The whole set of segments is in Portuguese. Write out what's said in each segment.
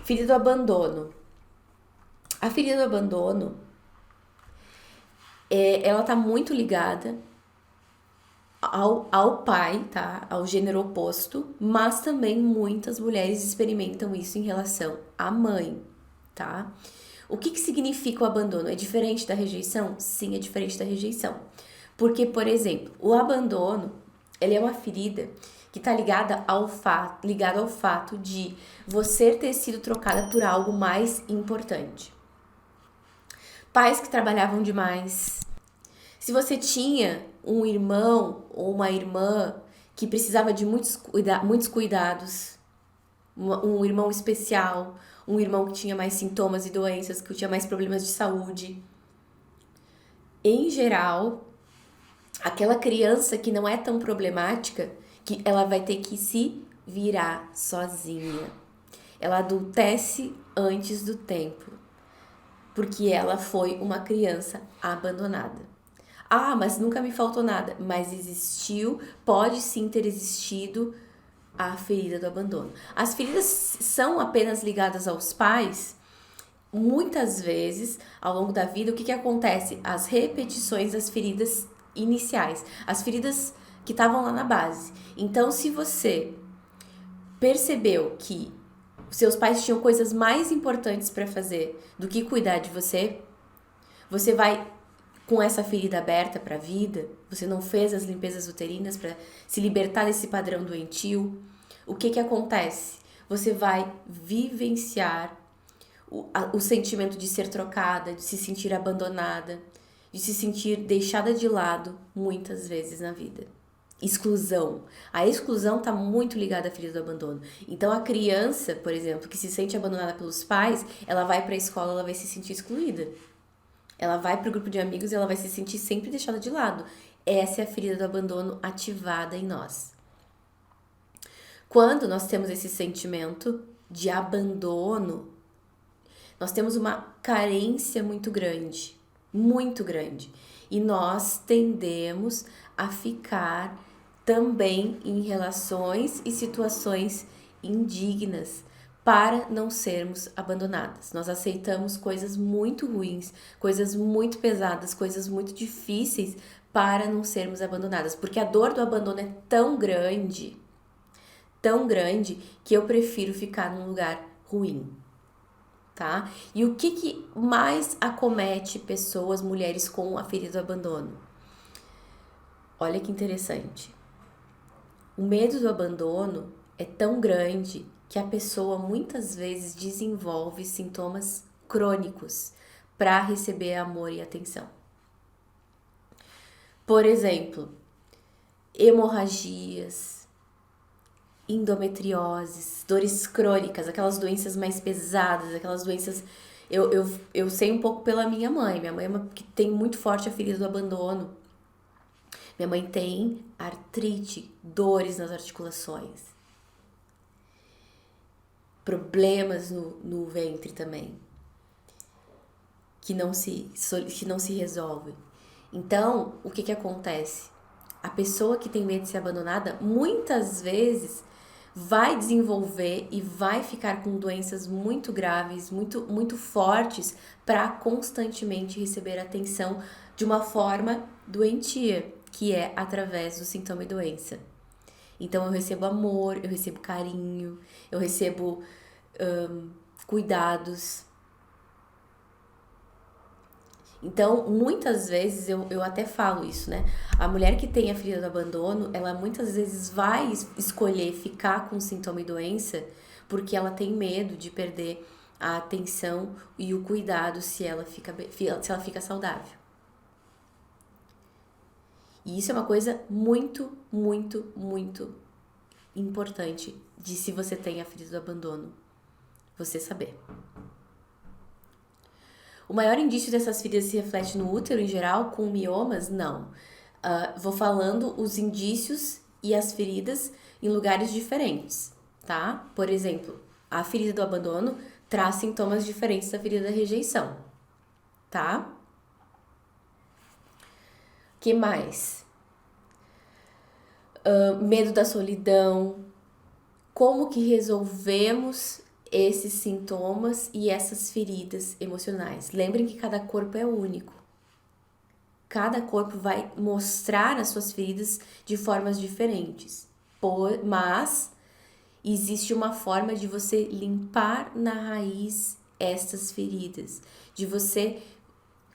Ferida do abandono. A ferida do abandono, ela tá muito ligada ao pai, tá? Ao gênero oposto, mas também muitas mulheres experimentam isso em relação à mãe, tá? O que significa o abandono? É diferente da rejeição? Sim, é diferente da rejeição. Porque, por exemplo, o abandono, ele é uma ferida que está ligada ao fato de você ter sido trocada por algo mais importante. Pais que trabalhavam demais. Se você tinha um irmão ou uma irmã que precisava de muitos cuidados, um irmão especial, um irmão que tinha mais sintomas e doenças, que tinha mais problemas de saúde. Em geral, aquela criança que não é tão problemática, que ela vai ter que se virar sozinha. Ela adultece antes do tempo, porque ela foi uma criança abandonada. Ah, mas nunca me faltou nada. Mas existiu, pode sim ter existido a ferida do abandono. As feridas são apenas ligadas aos pais. Muitas vezes, ao longo da vida, o que acontece? As repetições das feridas iniciais, as feridas que estavam lá na base. Então, se você percebeu que seus pais tinham coisas mais importantes para fazer do que cuidar de você, você vai com essa ferida aberta para a vida, você não fez as limpezas uterinas para se libertar desse padrão doentio, o que acontece? Você vai vivenciar o sentimento de ser trocada, de se sentir abandonada, de se sentir deixada de lado muitas vezes na vida. Exclusão. A exclusão está muito ligada à ferida do abandono. Então a criança, por exemplo, que se sente abandonada pelos pais, ela vai para a escola, ela vai se sentir excluída. Ela vai para o grupo de amigos e ela vai se sentir sempre deixada de lado. Essa é a ferida do abandono ativada em nós. Quando nós temos esse sentimento de abandono, nós temos uma carência muito grande, muito grande. E nós tendemos a ficar também em relações e situações indignas para não sermos abandonadas. Nós aceitamos coisas muito ruins, coisas muito pesadas, coisas muito difíceis para não sermos abandonadas. Porque a dor do abandono é tão grande, que eu prefiro ficar num lugar ruim. Tá? E o que mais acomete pessoas, mulheres com a ferida do abandono? Olha que interessante. O medo do abandono é tão grande que a pessoa muitas vezes desenvolve sintomas crônicos para receber amor e atenção. Por exemplo, hemorragias, endometrioses, dores crônicas, aquelas doenças mais pesadas, aquelas doenças... Eu sei um pouco pela minha mãe. Minha mãe é uma que tem muito forte a ferida do abandono. Minha mãe tem artrite, dores nas articulações, problemas no ventre também, que não se resolvem. Então, o que acontece? A pessoa que tem medo de ser abandonada, muitas vezes, vai desenvolver e vai ficar com doenças muito graves, muito, muito fortes, para constantemente receber atenção de uma forma doentia, que é através do sintoma e doença. Então eu recebo amor, eu recebo carinho, eu recebo cuidados. Então, muitas vezes, eu até falo isso, né? A mulher que tem a ferida do abandono, ela muitas vezes vai escolher ficar com sintoma e doença porque ela tem medo de perder a atenção e o cuidado se ela fica saudável. E isso é uma coisa muito, muito, muito importante de, se você tem a ferida do abandono, você saber. O maior indício dessas feridas se reflete no útero em geral, com miomas? Não. Vou falando os indícios e as feridas em lugares diferentes, tá? Por exemplo, a ferida do abandono traz sintomas diferentes da ferida da rejeição, tá? Que mais? Medo da solidão. Como que resolvemos esses sintomas e essas feridas emocionais. Lembrem que cada corpo é único. Cada corpo vai mostrar as suas feridas de formas diferentes. Mas existe uma forma de você limpar na raiz estas feridas, de você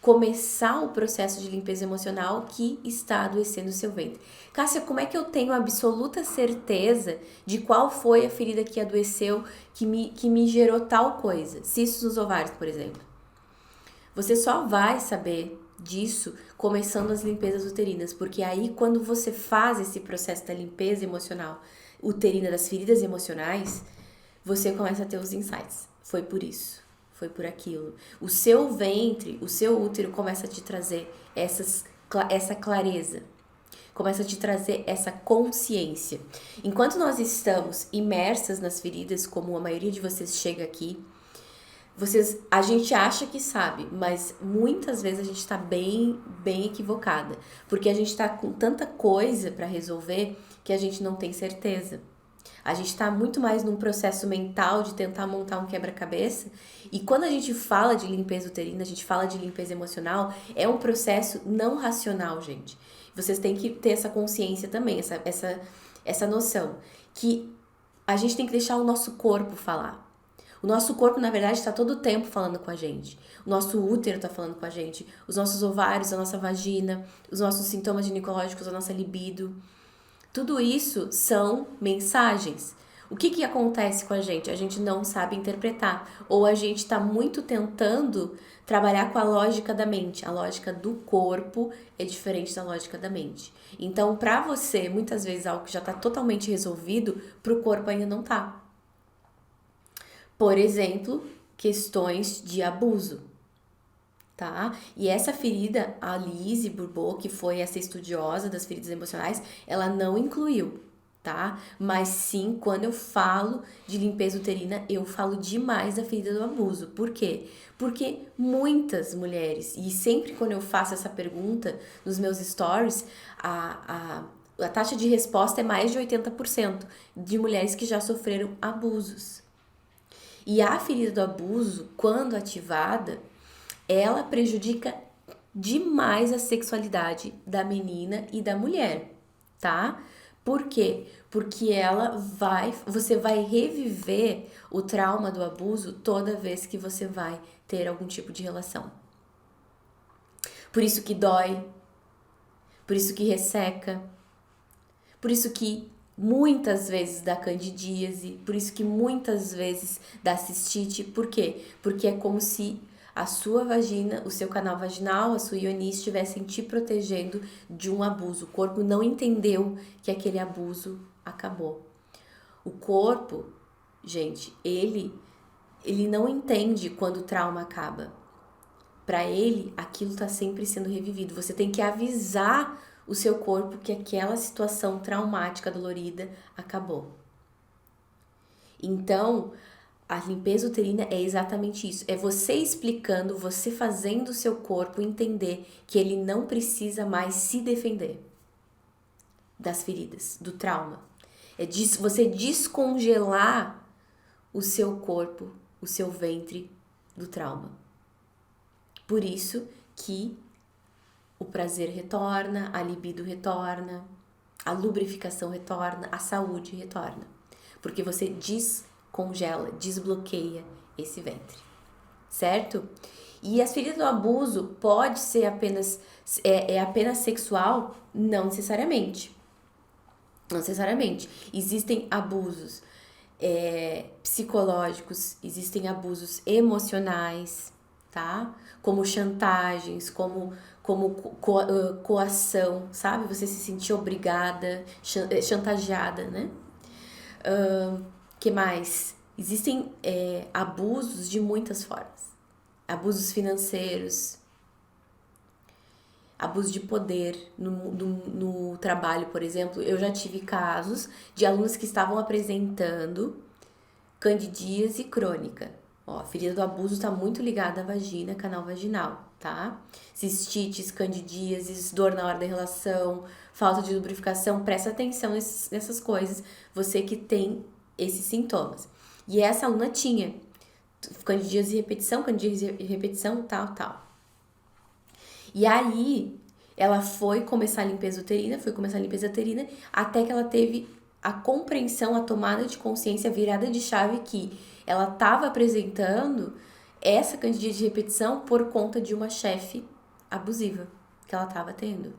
começar o processo de limpeza emocional que está adoecendo o seu ventre. Cássia, como é que eu tenho absoluta certeza de qual foi a ferida que adoeceu, que me gerou tal coisa? Cistos nos ovários, por exemplo. Você só vai saber disso começando as limpezas uterinas, porque aí quando você faz esse processo da limpeza emocional uterina, das feridas emocionais, você começa a ter os insights. Foi por isso, foi por aquilo. O seu ventre, o seu útero começa a te trazer essa clareza, começa a te trazer essa consciência. Enquanto nós estamos imersas nas feridas, como a maioria de vocês chega aqui, a gente acha que sabe, mas muitas vezes a gente está bem equivocada, porque a gente está com tanta coisa para resolver que a gente não tem certeza. A gente está muito mais num processo mental de tentar montar um quebra-cabeça, e quando a gente fala de limpeza uterina, a gente fala de limpeza emocional, é um processo não racional, gente. Vocês têm que ter essa consciência também, essa noção, que a gente tem que deixar o nosso corpo falar. O nosso corpo, na verdade, está todo o tempo falando com a gente. O nosso útero está falando com a gente. Os nossos ovários, a nossa vagina, os nossos sintomas ginecológicos, a nossa libido. Tudo isso são mensagens. O que acontece com a gente? A gente não sabe interpretar. Ou a gente está muito tentando trabalhar com a lógica da mente. A lógica do corpo é diferente da lógica da mente. Então, para você, muitas vezes algo que já está totalmente resolvido, para o corpo ainda não está. Por exemplo, questões de abuso, tá? E essa ferida, a Lise Bourbeau, que foi essa estudiosa das feridas emocionais, ela não incluiu, tá? Mas sim, quando eu falo de limpeza uterina, eu falo demais da ferida do abuso. Por quê? Porque muitas mulheres, e sempre quando eu faço essa pergunta nos meus stories, a taxa de resposta é mais de 80% de mulheres que já sofreram abusos. E a ferida do abuso, quando ativada, ela prejudica demais a sexualidade da menina e da mulher, tá? Por quê? Porque você vai reviver o trauma do abuso toda vez que você vai ter algum tipo de relação. Por isso que dói, por isso que resseca, por isso que muitas vezes dá candidíase, por isso que muitas vezes dá cistite. Por quê? Porque é como se a sua vagina, o seu canal vaginal, a sua ionis estivessem te protegendo de um abuso. O corpo não entendeu que aquele abuso acabou. O corpo, gente, ele não entende quando o trauma acaba. Para ele, aquilo está sempre sendo revivido. Você tem que avisar o seu corpo que aquela situação traumática, dolorida, acabou. Então, a limpeza uterina é exatamente isso. É você explicando, você fazendo o seu corpo entender que ele não precisa mais se defender das feridas, do trauma. É você descongelar o seu corpo, o seu ventre do trauma. Por isso que o prazer retorna, a libido retorna, a lubrificação retorna, a saúde retorna. Porque você descongela, desbloqueia esse ventre, certo? E as feridas do abuso pode ser apenas sexual? Não necessariamente. Não necessariamente. Existem abusos psicológicos, existem abusos emocionais, tá? Como chantagens, como coação, sabe? Você se sentir obrigada, chantageada, né? Que mais? Existem abusos de muitas formas. Abusos financeiros, abuso de poder no trabalho, por exemplo. Eu já tive casos de alunos que estavam apresentando candidíase crônica. Ó, a ferida do abuso está muito ligada à vagina, canal vaginal, tá? Cistites, candidíases, dor na hora da relação, falta de lubrificação. Presta atenção nessas coisas, você que tem esses sintomas. E essa aluna tinha candidíase de repetição, candidíase de repetição, tal. E aí, ela foi começar a limpeza uterina, até que ela teve a compreensão, a tomada de consciência, a virada de chave que ela estava apresentando essa candidíase de repetição por conta de uma chefe abusiva que ela estava tendo.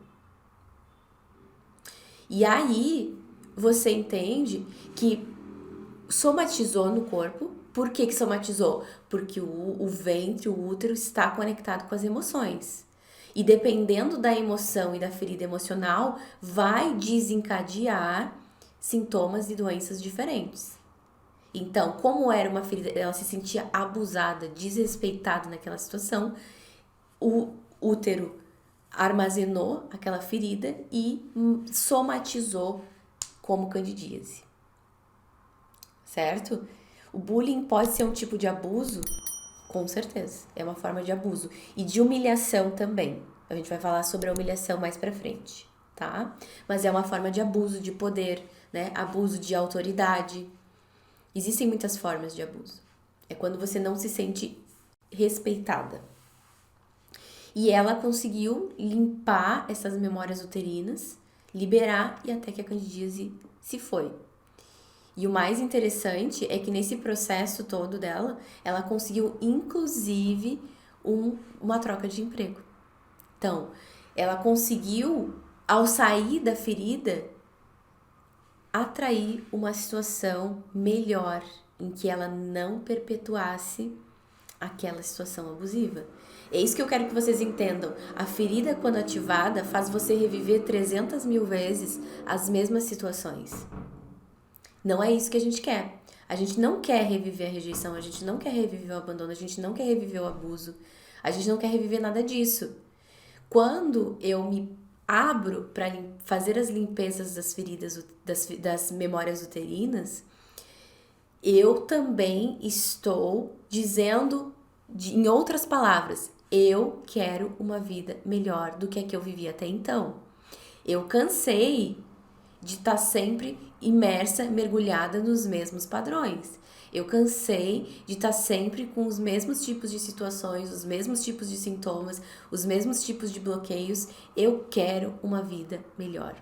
E aí, você entende que somatizou no corpo. Por que somatizou? Porque o ventre, o útero está conectado com as emoções. E dependendo da emoção e da ferida emocional, vai desencadear sintomas e doenças diferentes. Então, como era uma ferida, ela se sentia abusada, desrespeitada naquela situação, o útero armazenou aquela ferida e somatizou como candidíase. Certo? O bullying pode ser um tipo de abuso? Com certeza, é uma forma de abuso. E de humilhação também. A gente vai falar sobre a humilhação mais pra frente, tá? Mas é uma forma de abuso de poder, né? Abuso de autoridade. Existem muitas formas de abuso. É quando você não se sente respeitada. E ela conseguiu limpar essas memórias uterinas, liberar e até que a candidíase se foi. E o mais interessante é que nesse processo todo dela, ela conseguiu inclusive uma troca de emprego. Então, ela conseguiu, ao sair da ferida, atrair uma situação melhor, em que ela não perpetuasse aquela situação abusiva. É isso que eu quero que vocês entendam. A ferida, quando ativada, faz você reviver 300 mil vezes as mesmas situações. Não é isso que a gente quer. A gente não quer reviver a rejeição, a gente não quer reviver o abandono, a gente não quer reviver o abuso, a gente não quer reviver nada disso. Quando eu me abro para fazer as limpezas das feridas, das memórias uterinas, eu também estou dizendo, em outras palavras, eu quero uma vida melhor do que a que eu vivia até então. Eu cansei de estar sempre imersa, mergulhada nos mesmos padrões. Eu cansei de estar sempre com os mesmos tipos de situações, os mesmos tipos de sintomas, os mesmos tipos de bloqueios. Eu quero uma vida melhor.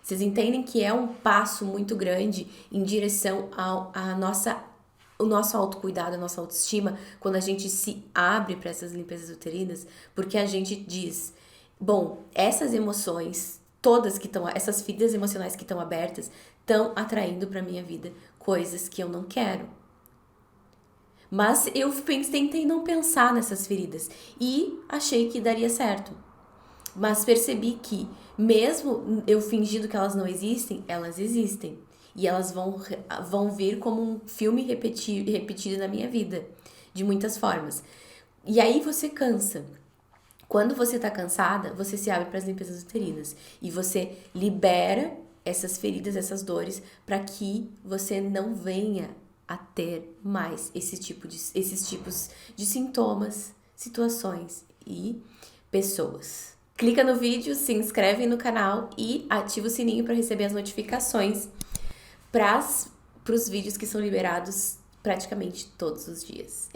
Vocês entendem que é um passo muito grande em direção o nosso autocuidado, a nossa autoestima, quando a gente se abre para essas limpezas uterinas, porque a gente diz, bom, essas emoções todas essas feridas emocionais que estão abertas, estão atraindo para minha vida coisas que eu não quero. Mas eu tentei não pensar nessas feridas e achei que daria certo. Mas percebi que, mesmo eu fingindo que elas não existem, elas existem. E elas vão vir como um filme repetido na minha vida, de muitas formas. E aí você cansa. Quando você tá cansada, você se abre para as limpezas uterinas e você libera essas feridas, essas dores, para que você não venha a ter mais esses tipos de sintomas, situações e pessoas. Clica no vídeo, se inscreve no canal e ativa o sininho para receber as notificações para os vídeos que são liberados praticamente todos os dias.